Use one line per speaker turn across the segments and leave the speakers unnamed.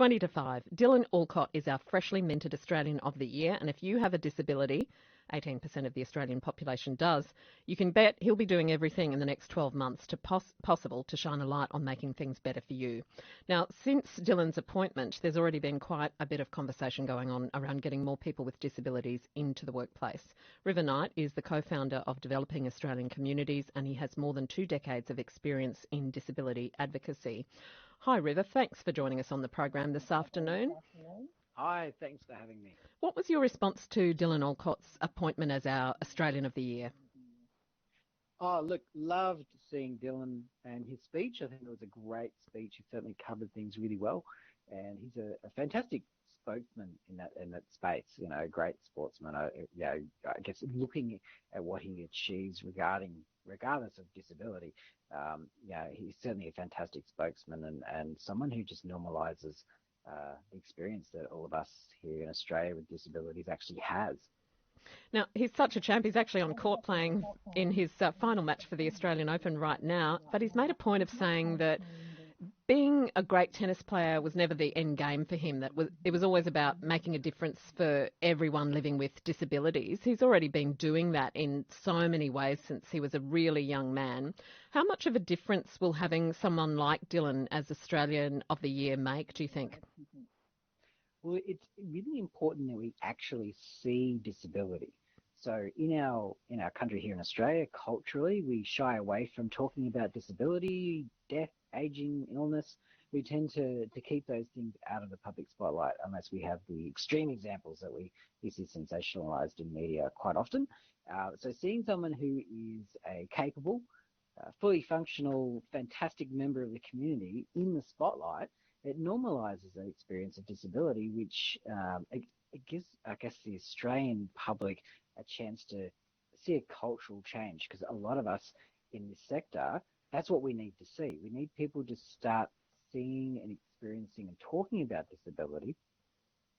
20 to 5. Dylan Alcott is our freshly minted Australian of the Year, and if you have a disability, 18% of the Australian population does, you can bet he'll be doing everything in the next 12 months to possible to shine a light on making things better for you. Now, since Dylan's appointment, there's already been quite a bit of conversation going on around getting more people with disabilities into the workplace. River Knight is the co-founder of Developing Australian Communities, and he has more than 2 decades of experience in disability advocacy. Hi, River. Thanks for joining us on the program this afternoon.
Hi, thanks for having me.
What was your response to Dylan Alcott's appointment as our Australian of the Year?
Oh, look, loved seeing Dylan and his speech. I think it was a great speech. He certainly covered things really well, and he's a fantastic spokesman in that space. You know, a great sportsman. I guess looking at what he achieves regardless of disability, he's certainly a fantastic spokesman and someone who just normalises the experience that all of us here in Australia with disabilities actually has.
Now, he's such a champ. He's actually on court playing in his final match for the Australian Open right now, but he's made a point of saying that being a great tennis player was never the end game for him. It was always about making a difference for everyone living with disabilities. He's already been doing that in so many ways since he was a really young man. How much of a difference will having someone like Dylan as Australian of the Year make, do you think?
Well, it's really important that we actually see disability. So in our country here in Australia, culturally, we shy away from talking about disability, death, aging, illness. We tend to keep those things out of the public spotlight unless we have the extreme examples that we see sensationalized in media quite often. So seeing someone who is a capable, fully functional, fantastic member of the community in the spotlight, it normalises the experience of disability, which it gives, I guess, the Australian public a chance to see a cultural change, because a lot of us in this sector, that's what we need to see. We need people to start seeing and experiencing and talking about disability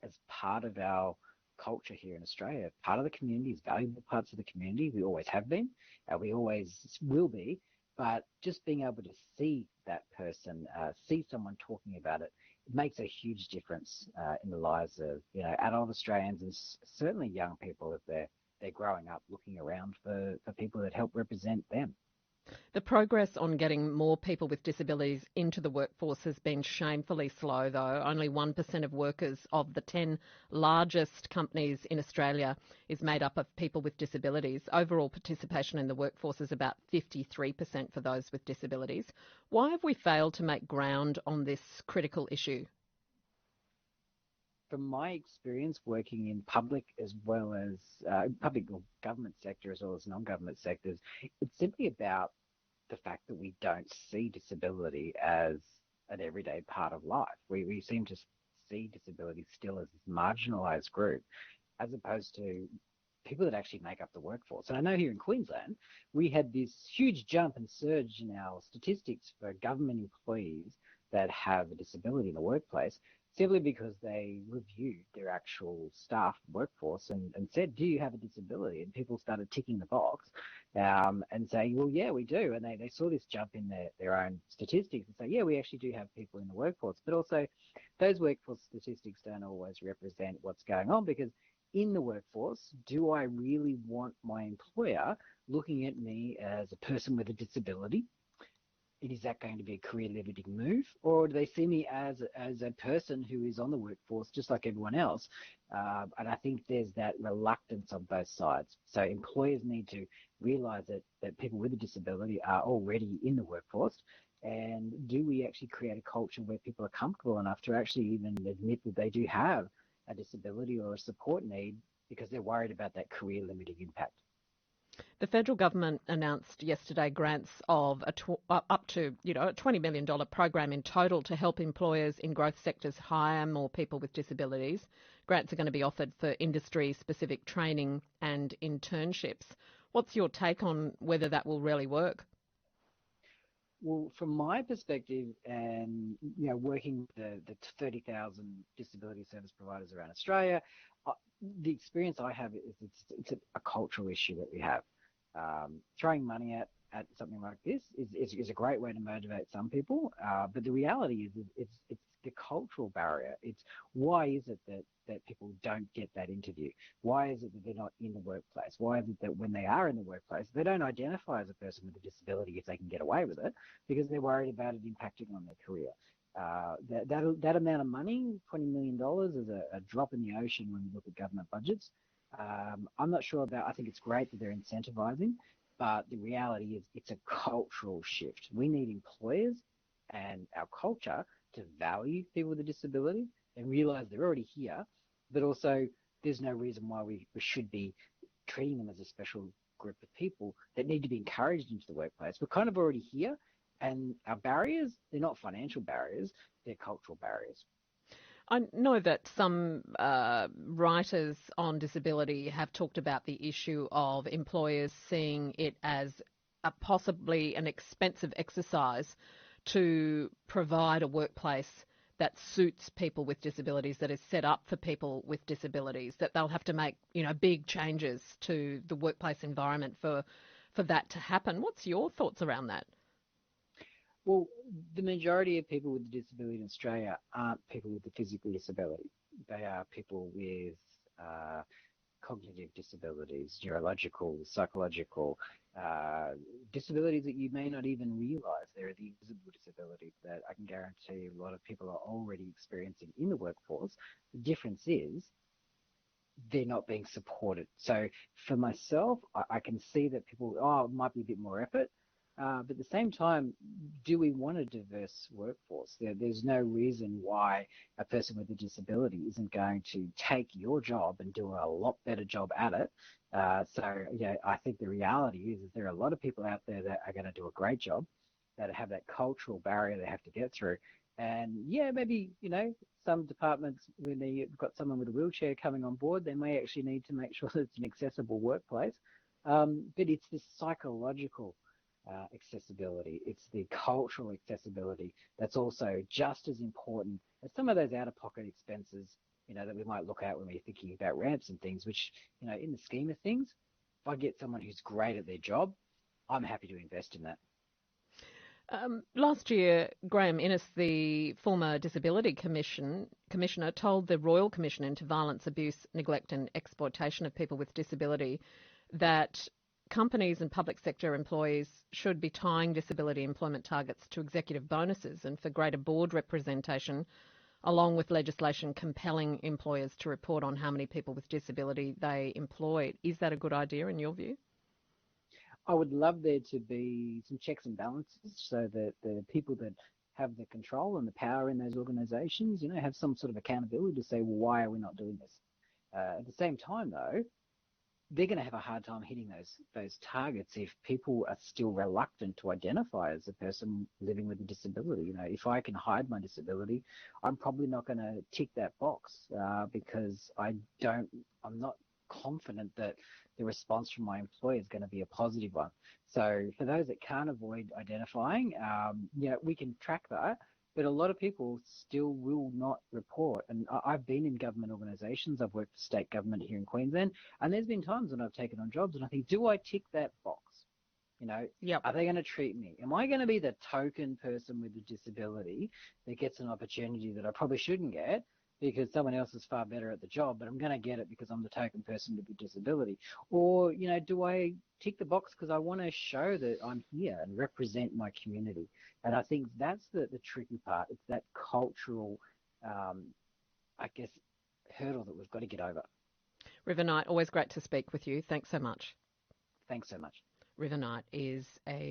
as part of our culture here in Australia, part of the community, as valuable parts of the community. We always have been, we always will be, but just being able to see that person, see someone talking about it, it makes a huge difference in the lives of adult Australians and certainly young people if they're growing up looking around for people that help represent them.
The progress on getting more people with disabilities into the workforce has been shamefully slow, though. Only 1% of workers of the 10 largest companies in Australia is made up of people with disabilities. Overall participation in the workforce is about 53% for those with disabilities. Why have we failed to make ground on this critical issue?
From my experience working in public as well as public or government sector as well as non-government sectors, it's simply about the fact that we don't see disability as an everyday part of life. We seem to see disability still as this marginalised group as opposed to people that actually make up the workforce. And I know here in Queensland, we had this huge jump and surge in our statistics for government employees that have a disability in the workplace, simply because they reviewed their actual staff workforce and said, do you have a disability? And people started ticking the box and saying, well, yeah, we do. And they saw this jump in their own statistics and say, yeah, we actually do have people in the workforce. But also those workforce statistics don't always represent what's going on, because in the workforce, do I really want my employer looking at me as a person with a disability? Is that going to be a career-limiting move, or do they see me as a person who is on the workforce just like everyone else? And I think there's that reluctance on both sides. So employers need to realise that people with a disability are already in the workforce, and do we actually create a culture where people are comfortable enough to actually even admit that they do have a disability or a support need because they're worried about that career-limiting impact?
The federal government announced yesterday grants of up to a $20 million program in total to help employers in growth sectors hire more people with disabilities. Grants are going to be offered for industry-specific training and internships. What's your take on whether that will really work?
Well, from my perspective, and working with the 30,000 disability service providers around Australia, the experience I have is it's a cultural issue that we have. Throwing money at at something like this is a great way to motivate some people. But the reality is it's the cultural barrier. It's why is it that people don't get that interview? Why is it that they're not in the workplace? Why is it that when they are in the workplace, they don't identify as a person with a disability if they can get away with it because they're worried about it impacting on their career. That amount of money, $20 million, is a drop in the ocean when we look at government budgets. I'm not sure about, I think it's great that they're incentivizing, but the reality is it's a cultural shift. We need employers and our culture to value people with a disability and realize they're already here, but also there's no reason why we should be treating them as a special group of people that need to be encouraged into the workplace. We're kind of already here, and our barriers, they're not financial barriers, they're cultural barriers.
I know that some writers on disability have talked about the issue of employers seeing it as possibly an expensive exercise to provide a workplace that suits people with disabilities, that is set up for people with disabilities, that they'll have to make, big changes to the workplace environment for that to happen. What's your thoughts around that?
Well, the majority of people with a disability in Australia aren't people with a physical disability. They are people with cognitive disabilities, neurological, psychological, disabilities that you may not even realise. They're the invisible disabilities that I can guarantee a lot of people are already experiencing in the workforce. The difference is they're not being supported. So for myself, I can see that people, it might be a bit more effort. But at the same time, do we want a diverse workforce? There's no reason why a person with a disability isn't going to take your job and do a lot better job at it. I think the reality is there are a lot of people out there that are going to do a great job, that have that cultural barrier they have to get through. And maybe, some departments, when they've got someone with a wheelchair coming on board, they may actually need to make sure that it's an accessible workplace. But it's this psychological accessibility. It's the cultural accessibility that's also just as important as some of those out-of-pocket expenses, that we might look at when we're thinking about ramps and things, which, in the scheme of things, if I get someone who's great at their job, I'm happy to invest in that.
Last year, Graham Innes, the former Disability Commissioner, told the Royal Commission into Violence, Abuse, Neglect and Exploitation of People with Disability that companies and public sector employees should be tying disability employment targets to executive bonuses and for greater board representation, along with legislation compelling employers to report on how many people with disability they employ. Is that a good idea in your view?
I would love there to be some checks and balances so that the people that have the control and the power in those organisations, have some sort of accountability to say, well, why are we not doing this? At the same time, though, they're going to have a hard time hitting those targets if people are still reluctant to identify as a person living with a disability. If I can hide my disability, I'm probably not going to tick that box because I'm not confident that the response from my employer is going to be a positive one. So for those that can't avoid identifying, we can track that. But a lot of people still will not report. And I've been in government organisations. I've worked for state government here in Queensland. And there's been times when I've taken on jobs and I think, do I tick that box?
Yep.
Are they going to treat me? Am I going to be the token person with a disability that gets an opportunity that I probably shouldn't get because someone else is far better at the job, but I'm going to get it because I'm the token person with a disability? Or, do I tick the box because I want to show that I'm here and represent my community? And I think that's the tricky part. It's that cultural, hurdle that we've got to get over.
River Knight, always great to speak with you. Thanks so much.
Thanks so much.
River Knight is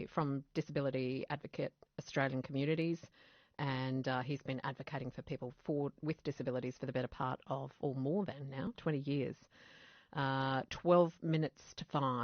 from Disability Advocate Australian Communities, and he's been advocating for people with disabilities for the better part of, or more than now, 20 years. 12 minutes to 5.